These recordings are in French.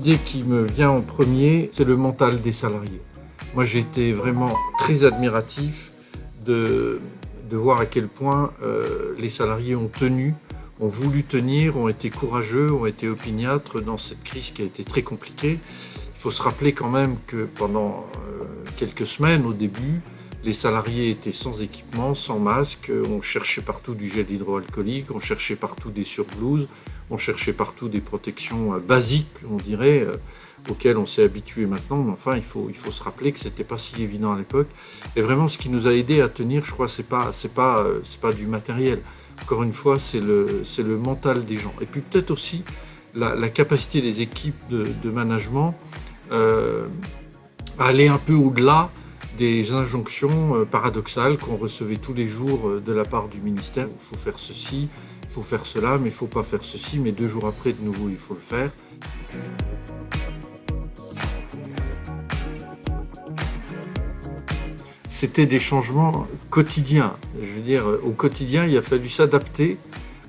l'idée qui me vient en premier, c'est le mental des salariés. Moi, j'ai été vraiment très admiratif de voir à quel point les salariés ont tenu, ont voulu tenir, ont été courageux, ont été opiniâtres dans cette crise qui a été très compliquée. Il faut se rappeler quand même que pendant quelques semaines, au début, les salariés étaient sans équipement, sans masque, on cherchait partout du gel hydroalcoolique, on cherchait partout des surblouses, on cherchait partout des protections basiques, on dirait, auxquelles on s'est habitué maintenant. Mais enfin, il faut se rappeler que c'était pas si évident à l'époque. Et vraiment, ce qui nous a aidé à tenir, je crois, c'est pas du matériel. Encore une fois, c'est le mental des gens. Et puis peut-être aussi la capacité des équipes de management à aller un peu au-delà des injonctions paradoxales qu'on recevait tous les jours de la part du ministère. Il faut faire ceci, il faut faire cela, mais il ne faut pas faire ceci, mais 2 jours après, de nouveau, il faut le faire. C'était des changements quotidiens. Je veux dire, au quotidien, il a fallu s'adapter,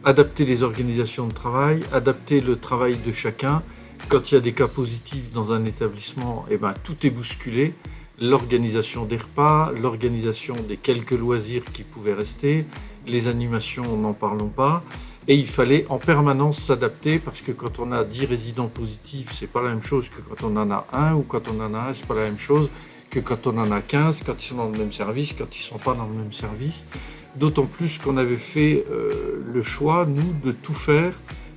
adapter les organisations de travail, adapter le travail de chacun. Quand il y a des cas positifs dans un établissement, eh ben, tout est bousculé. L'organisation des repas, l'organisation des quelques loisirs qui pouvaient rester, les animations, n'en parlons pas. Et il fallait en permanence s'adapter parce que quand on a 10 résidents positifs, c'est pas la même chose que quand on en a un, ou quand on en a un, c'est pas la même chose que quand on en a 15, quand ils sont dans le même service, quand ils sont pas dans le même service. D'autant plus qu'on avait fait le choix, nous, de tout faire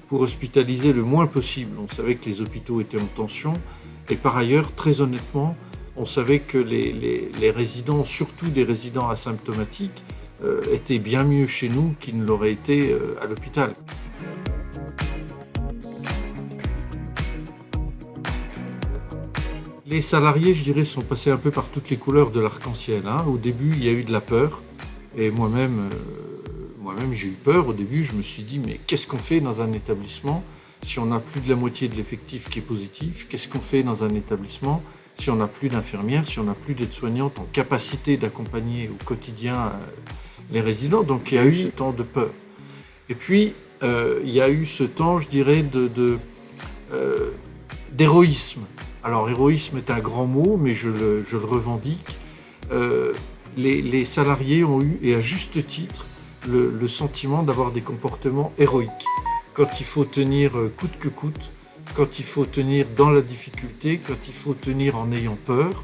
pour hospitaliser le moins possible. On savait que les hôpitaux étaient en tension et par ailleurs, très honnêtement, on savait que les résidents, surtout des résidents asymptomatiques, étaient bien mieux chez nous qu'ils ne l'auraient été à l'hôpital. Les salariés, je dirais, sont passés un peu par toutes les couleurs de l'arc-en-ciel. Au début, il y a eu de la peur. Et moi-même, j'ai eu peur. Au début, je me suis dit, mais qu'est-ce qu'on fait dans un établissement si on n'a plus de la moitié de l'effectif qui est positif? Qu'est-ce qu'on fait dans un établissement si on n'a plus d'infirmières, si on n'a plus d'aides-soignantes en capacité d'accompagner au quotidien les résidents? Donc il y a eu ce temps de peur. Et puis, il y a eu ce temps, je dirais, d'héroïsme. Alors, héroïsme est un grand mot, mais je le revendique. Les salariés ont eu, et à juste titre, le sentiment d'avoir des comportements héroïques. Quand il faut tenir coûte que coûte, quand il faut tenir dans la difficulté, quand il faut tenir en ayant peur,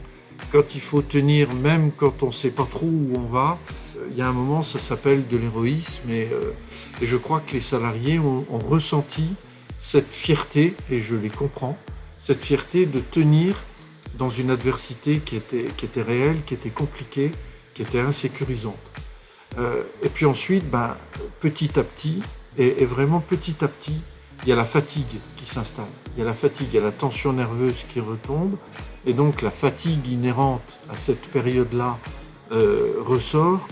quand il faut tenir même quand on ne sait pas trop où on va, il y a un moment, ça s'appelle de l'héroïsme. Et je crois que les salariés ont ressenti cette fierté, et je les comprends, cette fierté de tenir dans une adversité qui était réelle, qui était compliquée, qui était insécurisante. Et puis ensuite, petit à petit, et vraiment petit à petit, il y a la fatigue qui s'installe. Il y a la fatigue, il y a la tension nerveuse qui retombe. Et donc la fatigue inhérente à cette période-là ressort.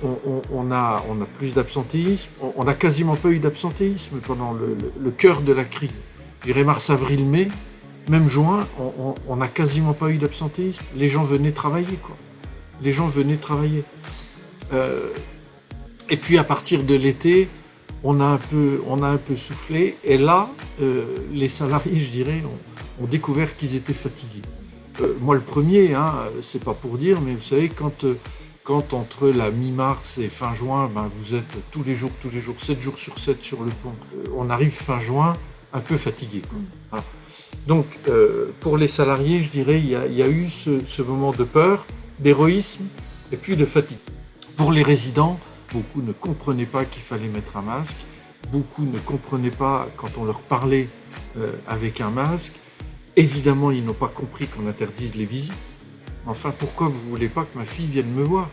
On a plus d'absentéisme. On n'a quasiment pas eu d'absentéisme pendant le cœur de la crise. Je dirais mars, avril, mai, même juin, on n'a quasiment pas eu d'absentéisme. Les gens venaient travailler, quoi. Les gens venaient travailler. Et puis à partir de l'été, on a un peu soufflé. Et là, les salariés, je dirais, ont découvert qu'ils étaient fatigués. Moi, le premier, c'est pas pour dire, mais vous savez, quand entre la mi-mars et fin juin, vous êtes tous les jours, 7 jours sur 7 sur le pont, on arrive fin juin un peu fatigué, quoi. Voilà. Donc, pour les salariés, je dirais, il y a eu ce moment de peur, d'héroïsme et puis de fatigue. Pour les résidents, beaucoup ne comprenaient pas qu'il fallait mettre un masque. Beaucoup ne comprenaient pas quand on leur parlait avec un masque. Évidemment, ils n'ont pas compris qu'on interdise les visites. Enfin, pourquoi vous ne voulez pas que ma fille vienne me voir?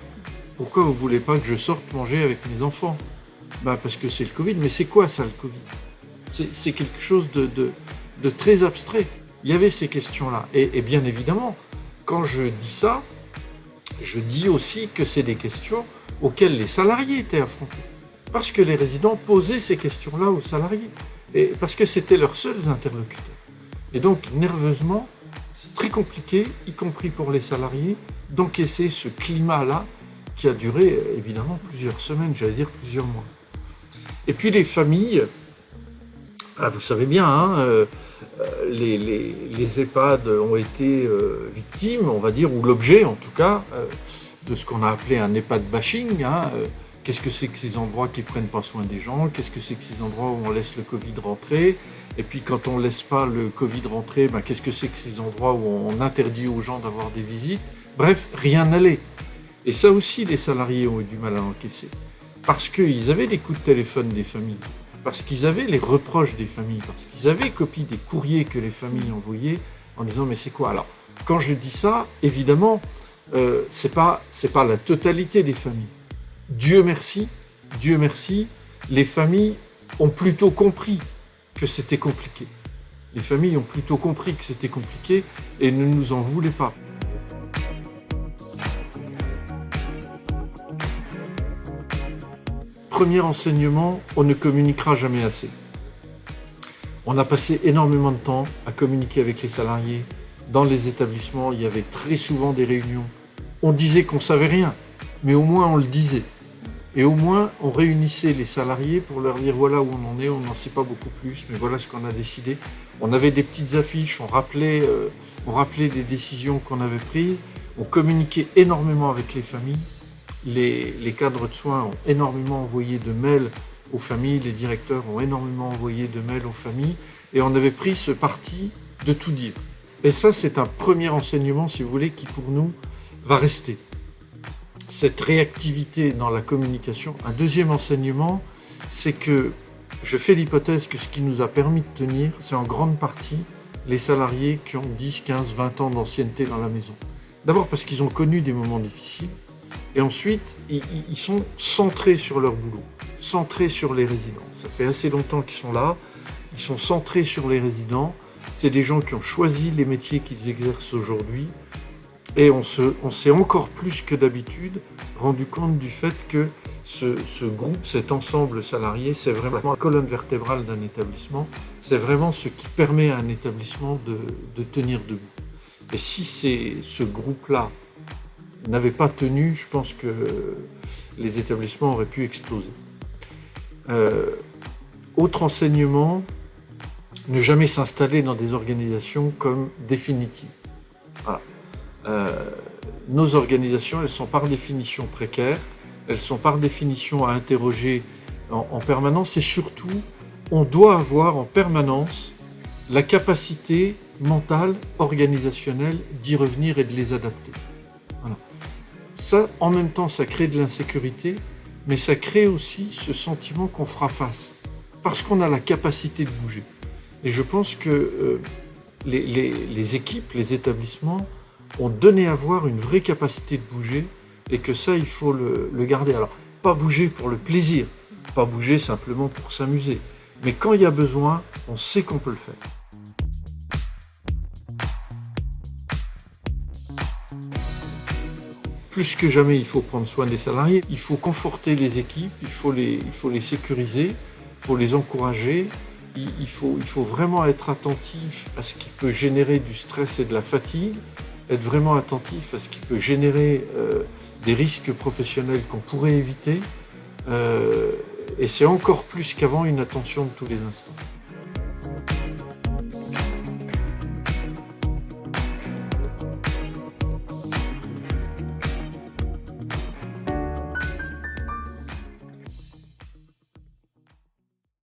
Pourquoi vous ne voulez pas que je sorte manger avec mes enfants? Parce que c'est le Covid. Mais c'est quoi ça, le Covid? C'est quelque chose de très abstrait. Il y avait ces questions-là. Et bien évidemment, quand je dis ça, je dis aussi que c'est des questions auxquelles les salariés étaient affrontés. Parce que les résidents posaient ces questions-là aux salariés. Et parce que c'était leurs seuls interlocuteurs. Et donc, nerveusement, c'est très compliqué, y compris pour les salariés, d'encaisser ce climat-là qui a duré, évidemment, plusieurs semaines, j'allais dire plusieurs mois. Et puis les familles, vous savez bien, les EHPAD ont été victimes, on va dire, ou l'objet en tout cas, de ce qu'on a appelé un EHPAD bashing. Qu'est-ce que c'est que ces endroits qui ne prennent pas soin des gens? Qu'est-ce que c'est que ces endroits où on laisse le Covid rentrer? Et puis quand on ne laisse pas le Covid rentrer, qu'est-ce que c'est que ces endroits où on interdit aux gens d'avoir des visites? Bref, rien n'allait. Et ça aussi, les salariés ont eu du mal à encaisser. Parce qu'ils avaient les coups de téléphone des familles, parce qu'ils avaient les reproches des familles, parce qu'ils avaient copie des courriers que les familles envoyaient en disant mais c'est quoi? Alors, quand je dis ça, évidemment, c'est pas la totalité des familles. Dieu merci, les familles ont plutôt compris que c'était compliqué. Les familles ont plutôt compris que c'était compliqué et ne nous en voulaient pas. Premier enseignement, on ne communiquera jamais assez. On a passé énormément de temps à communiquer avec les salariés. Dans les établissements, il y avait très souvent des réunions. On disait qu'on ne savait rien, mais au moins on le disait. Et au moins on réunissait les salariés pour leur dire voilà où on en est, on n'en sait pas beaucoup plus, mais voilà ce qu'on a décidé. On avait des petites affiches, on rappelait les décisions qu'on avait prises, on communiquait énormément avec les familles. Les cadres de soins ont énormément envoyé de mails aux familles, les directeurs ont énormément envoyé de mails aux familles, et on avait pris ce parti de tout dire. Et ça, c'est un premier enseignement, si vous voulez, qui pour nous va rester. Cette réactivité dans la communication. Un deuxième enseignement, c'est que je fais l'hypothèse que ce qui nous a permis de tenir, c'est en grande partie les salariés qui ont 10, 15, 20 ans d'ancienneté dans la maison. D'abord parce qu'ils ont connu des moments difficiles, et ensuite, ils sont centrés sur leur boulot, centrés sur les résidents. Ça fait assez longtemps qu'ils sont là, ils sont centrés sur les résidents. C'est des gens qui ont choisi les métiers qu'ils exercent aujourd'hui. Et on s'est encore plus que d'habitude rendu compte du fait que ce groupe, cet ensemble salarié, c'est vraiment la colonne vertébrale d'un établissement. C'est vraiment ce qui permet à un établissement de tenir debout. Et si ce groupe-là n'avait pas tenu, je pense que les établissements auraient pu exploser. Autre enseignement, ne jamais s'installer dans des organisations comme définitives. Voilà. Nos organisations, elles sont par définition précaires, elles sont par définition à interroger en permanence, et surtout, on doit avoir en permanence la capacité mentale, organisationnelle d'y revenir et de les adapter. Voilà. Ça, en même temps, ça crée de l'insécurité, mais ça crée aussi ce sentiment qu'on fera face, parce qu'on a la capacité de bouger. Et je pense que les équipes, les établissements ont donné à voir une vraie capacité de bouger, et que ça, il faut le garder. Alors, pas bouger pour le plaisir, pas bouger simplement pour s'amuser, mais quand il y a besoin, on sait qu'on peut le faire. Plus que jamais, il faut prendre soin des salariés, il faut conforter les équipes, il faut les sécuriser, il faut les encourager, il faut vraiment être attentif à ce qui peut générer du stress et de la fatigue, être vraiment attentif à ce qui peut générer des risques professionnels qu'on pourrait éviter, et c'est encore plus qu'avant une attention de tous les instants.